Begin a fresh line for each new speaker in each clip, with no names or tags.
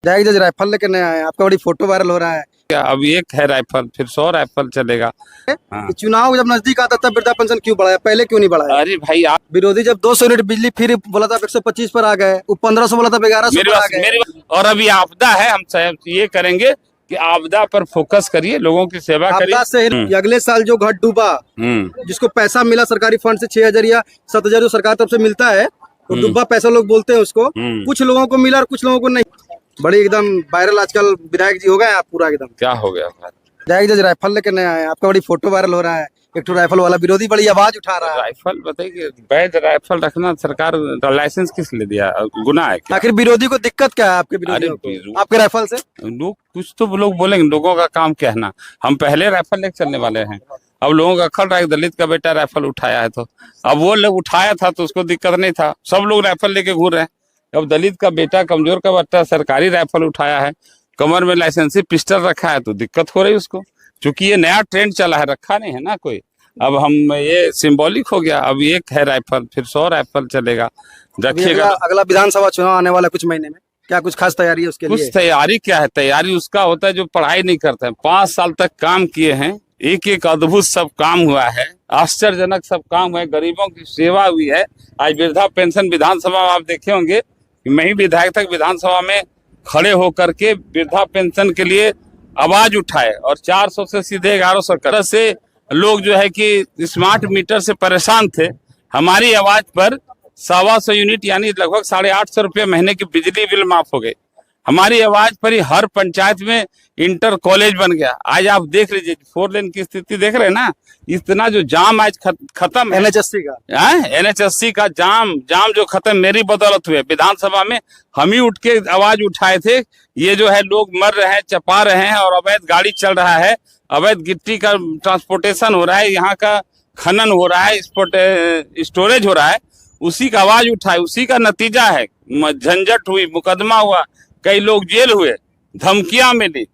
जज राइफल लेके नया है, आपका बड़ी फोटो वायरल हो रहा है।
क्या अब एक है राइफल, फिर 100 राइफल चलेगा। हाँ।
कि चुनाव जब नजदीक आता तब वृद्धा पेंशन क्यों बढ़ाया, पहले क्यों नहीं बढ़ाया?
अरे भाई आप
विरोधी जब 200 यूनिट बिजली फिर बोला था 125 पर आ गए, वो 1500 बोला था 1100
मेरी
पर आ
बात
गए।
मेरी बात और अभी आपदा है, हम सब ये करेंगे कि आपदा पर फोकस करिए, लोगों की सेवा करिए।
आपदा से ही अगले साल जो घर डूबा, जिसको पैसा मिला सरकारी फंड से 6000 या 7000 जो सरकार तरफ से मिलता है, वो डूबा पैसा लोग बोलते हैं उसको, कुछ लोगों को मिला और कुछ लोगों को नहीं। बड़ी एकदम वायरल आजकल विधायक जी हो गए आप पूरा एकदम।
क्या हो गया?
जज राइफल लेके नया है, आपका बड़ी फोटो वायरल हो रहा है। एक तो राइफल वाला विरोधी बड़ी आवाज उठा रहा है।
राइफल बताइए, वैध राइफल रखना सरकार लाइसेंस किस लिए दिया? गुनाह है क्या?
आखिर विरोधी को दिक्कत क्या है आपके विरोधियों को, आपके राइफल से?
लोग कुछ तो लोग बोलेंगे, लोगों का काम कहना। हम पहले राइफल लेके चलने वाले हैं। अब लोगों का खल रहा है, दलित का बेटा राइफल उठाया है, तो अब वो लोग उठाया था तो उसको दिक्कत नहीं था, सब लोग राइफल लेके घूर रहे हैं। अब दलित का बेटा, कमजोर का बेटा सरकारी राइफल उठाया है, कमर में लाइसेंसी पिस्टल रखा है, तो दिक्कत हो रही है उसको, क्योंकि ये नया ट्रेंड चला है, रखा नहीं है ना कोई। अब हम ये सिंबॉलिक हो गया। अब एक है राइफल, फिर 100 राइफल चलेगा, रखिएगा।
अगला विधानसभा चुनाव आने वाला कुछ महीने में, क्या कुछ खास तैयारी है उसके लिए?
कुछ तैयारी क्या है? तैयारी उसका होता है जो पढ़ाई नहीं करता है। 5 साल तक काम किए हैं, एक एक अद्भुत सब काम हुआ है, आश्चर्यजनक सब काम हुआ है, गरीबों की सेवा हुई है। आज वृद्धा पेंशन विधानसभा में आप देखे होंगे, मैं ही विधायक तक विधानसभा में खड़े होकर के वृद्धा पेंशन के लिए आवाज उठाए, और 400 से सीधे 1100 कर से लोग जो है कि स्मार्ट मीटर से परेशान थे। हमारी आवाज पर 125 यूनिट यानी लगभग 850 रुपये महीने की बिजली बिल माफ हो गए। हमारी आवाज पर ही हर पंचायत में इंटर कॉलेज बन गया। आज आप देख लीजिए 4 लेन की स्थिति देख रहे हैं ना, इतना जो जाम आज खत्म है।
NHSC का
NHSC का जाम जो खत्म मेरी बदौलत हुए। विधानसभा में हम ही उठ के आवाज उठाए थे, ये जो है लोग मर रहे हैं, चपा रहे हैं, और अवैध गाड़ी चल रहा है, अवैध गिट्टी का ट्रांसपोर्टेशन हो रहा है, यहाँ का खनन हो रहा है, स्टोरेज हो रहा है, उसी का आवाज उठाए, उसी का नतीजा है। झंझट हुई, मुकदमा हुआ, कई लोग जेल हुए, धमकियां मिली।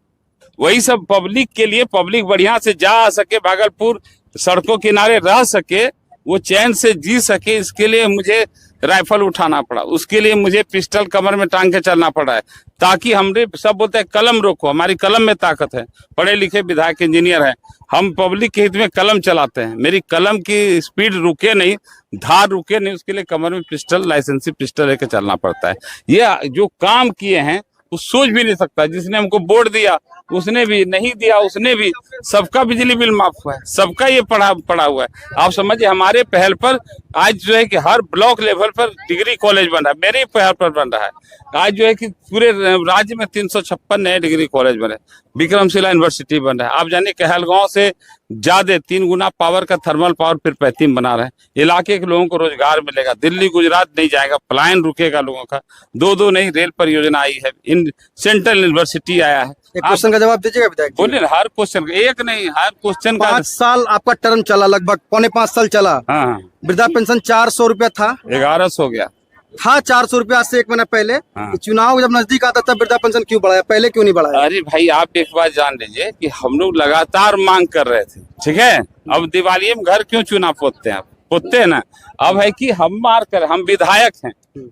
वही सब पब्लिक के लिए, पब्लिक बढ़िया से जा सके, भागलपुर सड़कों किनारे रह सके, वो चैन से जी सके, इसके लिए मुझे राइफल उठाना पड़ा। उसके लिए मुझे पिस्टल कमर में टांग के चलना पड़ा है, ताकि हमरे सब बोलते हैं कलम रोको, हमारी कलम में ताकत है। पढ़े लिखे विधायक इंजीनियर हैं, हम पब्लिक के हित में कलम चलाते हैं। मेरी कलम की स्पीड रुके नहीं, धार रुके नहीं, उसके लिए कमर में पिस्टल, लाइसेंसी पिस्टल लेके चलना पड़ता है। ये जो काम किए हैं वो सोच भी नहीं सकता। जिसने हमको बोर्ड दिया उसने भी, नहीं दिया उसने भी, सबका बिजली बिल माफ हुआ है, सबका ये पड़ा हुआ है। आप समझिए, हमारे पहल पर आज जो है कि हर ब्लॉक लेवल पर डिग्री कॉलेज बन रहा है, मेरे पहल पर बन रहा है। आज जो है कि पूरे राज्य में 356 नए डिग्री कॉलेज बने, विक्रमशिला यूनिवर्सिटी बन रहा है। आप जानिए कहलगांव से ज्यादा 3 गुना पावर का थर्मल पावर फिर 35 बना रहे हैं। इलाके के लोगों को रोजगार मिलेगा, दिल्ली गुजरात नहीं जाएगा, पलायन रुकेगा लोगों का। 2 नई रेल परियोजना आई है, इन सेंट्रल यूनिवर्सिटी आया है।
एक क्वेश्चन का जवाब दीजिएगा विधायक जी।
बोलिए, हर क्वेश्चन, एक नहीं, हर क्वेश्चन का।
5 साल आपका टर्म चला, लगभग 4.25 साल चला।
हाँ,
वृद्धा पेंशन 400 रुपया था,
1100 हो गया
था 400 रुपया आज से 1 महीना पहले।
हाँ।
चुनाव जब नजदीक आता तब वृद्धा पेंशन क्यों बढ़ाया, पहले क्यों नहीं बढ़ाया?
अरे भाई, आप एक बात जान लीजिए कि हम लोग लगातार मांग कर रहे थे, ठीक है। अब दिवाली में घर क्यों चुना पोतते हैं? पोतते हैं ना। अब है कि हम हम विधायक हैं,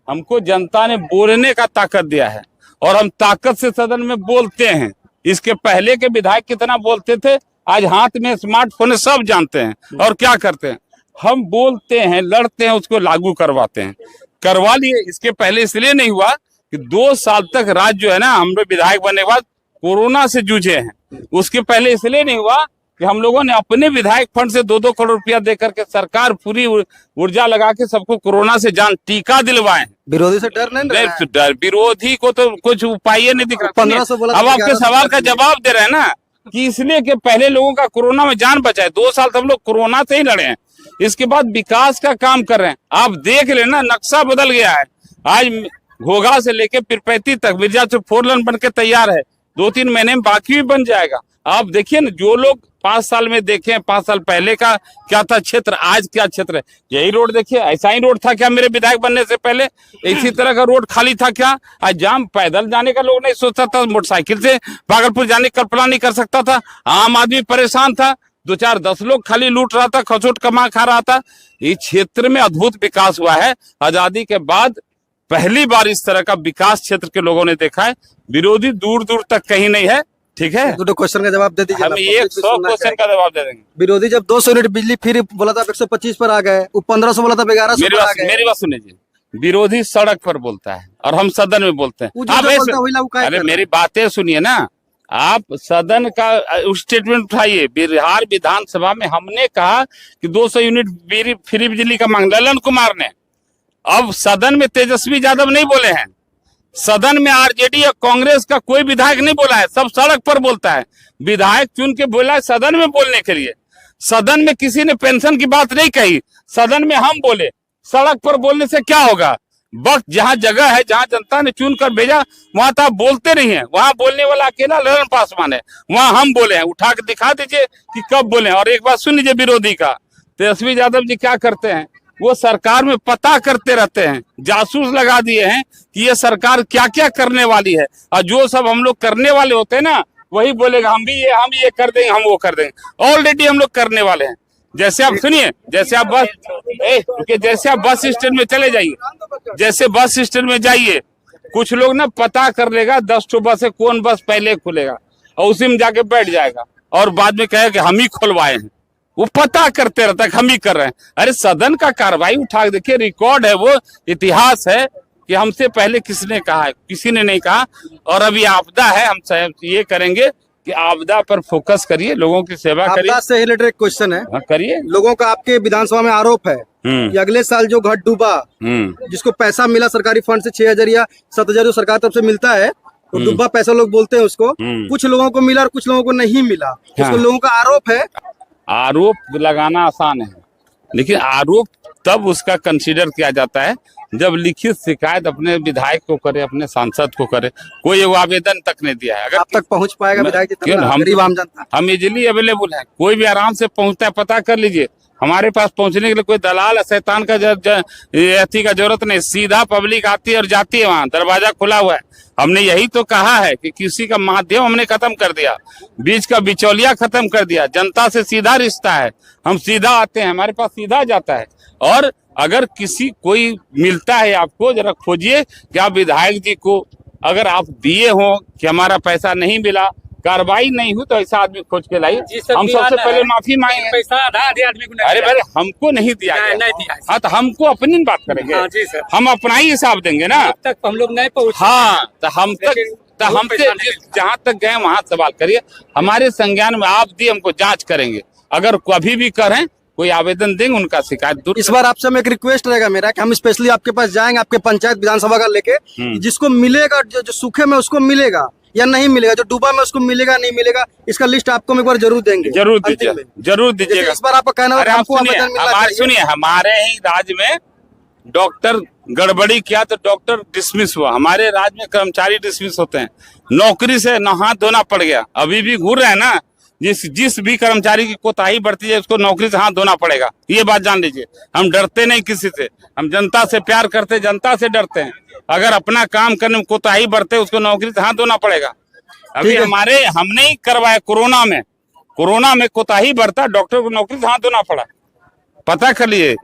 हमको जनता ने बोलने का ताकत दिया है, और हम ताकत से सदन में बोलते हैं। इसके पहले के विधायक कितना बोलते थे, आज हाथ में स्मार्टफोन है, सब जानते हैं। और क्या करते हैं, हम बोलते हैं, लड़ते हैं, उसको लागू करवाते हैं। करवा लिए। इसके पहले इसलिए नहीं हुआ कि 2 साल तक राज्य जो है ना, हम लोग विधायक बनने के बाद कोरोना से जूझे हैं। उसके पहले इसलिए नहीं हुआ कि हम लोगों ने अपने विधायक फंड से 2-2 करोड़ रुपया देकर के सरकार पूरी ऊर्जा लगा के सबको कोरोना से जान टीका दिलवाए।
विरोधी से डर नहीं?
डर विरोधी को तो कुछ उपाय नहीं दिख रहा।
1500 बोला।
अब आपके सवाल का जवाब दे रहे हैं ना, कि इसलिए कि पहले लोगों का कोरोना में जान बचाए। 2 साल तो हम लोग कोरोना से ही लड़े हैं, इसके बाद विकास का काम कर रहे हैं। आप देख लेना, नक्शा बदल गया है। आज घोघा से लेके पीरपैंती तक मिर्जाचौर 4 लेन बन के तैयार है, 2-3 महीने में बाकी भी बन जाएगा। आप देखिए ना, जो लोग 5 साल में देखे, 5 साल पहले का क्या था क्षेत्र, आज क्या क्षेत्र है। यही रोड देखिए, ऐसा ही रोड था क्या मेरे विधायक बनने से पहले? इसी तरह का रोड खाली था क्या? आज जाम, पैदल जाने का लोग नहीं सोचता था, मोटरसाइकिल से भागलपुर जाने की कल्पना नहीं कर सकता था। आम आदमी परेशान था, 2-4-10 लोग खाली लूट रहा था, खचोट कमा खा रहा था। इस क्षेत्र में अद्भुत विकास हुआ है। आजादी के बाद पहली बार इस तरह का विकास क्षेत्र के लोगों ने देखा है। विरोधी दूर दूर तक कहीं नहीं है। ठीक है,
तो क्वेश्चन का जवाब दे दीजिए।
हम 100 क्वेश्चन का जवाब दे देंगे।
विरोधी जब 200 यूनिट बिजली फ्री बोला था 125 पर आ गए, वो 1500 बोला था 1100 पर आ गए।
मेरी बात सुनिए जी, विरोधी सड़क पर बोलता है और हम सदन में बोलते हैं। अरे मेरी बातें सुनिए ना, आप सदन का स्टेटमेंट उठाइए। बिहार विधानसभा में हमने कहा कि 200 यूनिट फ्री बिजली का मांग, ललन कुमार ने। अब सदन में तेजस्वी यादव नहीं बोले हैं, सदन में आरजेडी या कांग्रेस का कोई विधायक नहीं बोला है, सब सड़क पर बोलता है। विधायक चुन के बोला है सदन में बोलने के लिए। सदन में किसी ने पेंशन की बात नहीं कही, सदन में हम बोले। सड़क पर बोलने से क्या होगा? वक्त जहां जगह है, जहां जनता ने चुन कर भेजा, वहां तो आप बोलते नहीं है। वहां बोलने वाला अकेला ललन पासवान है, वहां हम बोले हैं। उठा के दिखा दीजिए कि कब बोले। और एक बात सुन लीजिए, विरोधी का तेजस्वी यादव जी क्या करते हैं, वो सरकार में पता करते रहते हैं, जासूस लगा दिए हैं कि ये सरकार क्या क्या करने वाली है। और जो सब हम लोग करने वाले होते हैं ना, वही बोलेगा हम ये कर देंगे, हम वो कर देंगे। ऑलरेडी हम लोग करने वाले हैं। जैसे आप सुनिए, जैसे आप बस स्टैंड में चले जाइए, जैसे बस स्टैंड में जाइए, कुछ लोग ना पता कर लेगा 10 ठो बस है, कौन बस पहले खुलेगा, और उसी में जाके बैठ जाएगा और बाद में कहेगा कि हम ही खुलवाए हैं। वो पता करते रहता है हम ही कर रहे हैं। अरे सदन का कार्रवाई उठा देखिए, रिकॉर्ड है, वो इतिहास है कि हमसे पहले किसने कहा है, किसी ने नहीं कहा। और अभी आपदा है, हम ये करेंगे कि आपदा पर फोकस करिए, लोगों की सेवा करिए।
आपदा से रिलेटेड एक क्वेश्चन है,
करिए।
लोगों का आपके विधानसभा में आरोप है कि अगले साल जो घाट डूबा, जिसको पैसा मिला सरकारी फंड से 6000 या 7000 जो सरकार तरफ से मिलता है, तो डूबा पैसा लोग बोलते हैं उसको। कुछ लोगों को मिला और कुछ लोगों को नहीं मिला, इसको लोगों का आरोप है।
आरोप लगाना आसान है, लेकिन आरोप तब उसका कंसीडर किया जाता है जब लिखित शिकायत अपने विधायक को करे, अपने सांसद को करे। कोई वो आवेदन तक नहीं दिया है। अगर
आप तक पहुंच पाएगा विधायक
गरीब आम जनता, हम इजिली अवेलेबल है, कोई भी आराम से पहुंचता है। पता कर लीजिए, हमारे पास पहुंचने के लिए कोई दलाल शैतान का का जरूरत नहीं। सीधा पब्लिक आती है और जाती है, वहाँ दरवाजा खुला हुआ है। हमने यही तो कहा है कि किसी का माध्यम हमने खत्म कर दिया, बीच का बिचौलिया खत्म कर दिया, जनता से सीधा रिश्ता है। हम सीधा आते हैं, हमारे पास सीधा जाता है। और अगर किसी कोई मिलता है आपको, जरा खोजिए कि आप विधायक जी को अगर आप दिए हो कि हमारा पैसा नहीं मिला, कार्रवाई नहीं हुई, तो ऐसा आदमी खोज के लाइए। हम सबसे पहले माफी मांगेंगे।
पैसा आधे आदमी को
अरे भाई हमको नहीं दिया गया। हाँ, तो हमको अपनी बात करेंगे।
हाँ जी सर,
हम अपना ही हिसाब देंगे ना।
अब तक हम लोग नहीं पहुँचे।
हाँ, तो हमसे जहाँ तक गए वहाँ सवाल करिए। हमारे संज्ञान में आप दिए, हमको जांच करेंगे। अगर कभी भी करें, कोई आवेदन देंगे, उनका शिकायत दूर।
इस बार आपसे एक रिक्वेस्ट रहेगा मेरा कि हम स्पेशली आपके पास जाएंगे, आपके पंचायत विधानसभा का लेके, जिसको मिलेगा, जो सूखे में उसको मिलेगा या नहीं मिलेगा, जो डूबा में उसको मिलेगा नहीं मिलेगा, इसका लिस्ट आपको हम एक बार जरूर देंगे।
जरूर दीजिएगा।
इस बार आपका कहना है हमको आवेदन मिलना चाहिए।
सुनिए, हमारे ही राज्य में डॉक्टर गड़बड़ी किया तो डॉक्टर डिसमिस हुआ। हमारे राज्य में कर्मचारी डिसमिस होते हैं, नौकरी से न हाथ धोना पड़ गया। अभी भी घूर रहे हैं ना, जिस भी कर्मचारी की कोताही बढ़ती है उसको नौकरी से हाथ धोना पड़ेगा। ये बात जान लीजिए। हम डरते नहीं किसी से, हम जनता से प्यार करते, जनता से डरते हैं। अगर अपना काम करने में कोताही बढ़ते, उसको नौकरी से हाथ धोना पड़ेगा। अभी हमने ही करवाया कोरोना में कोताही बढ़ता, डॉक्टर को नौकरी से हाथ धोना पड़ा। पता कर लिए।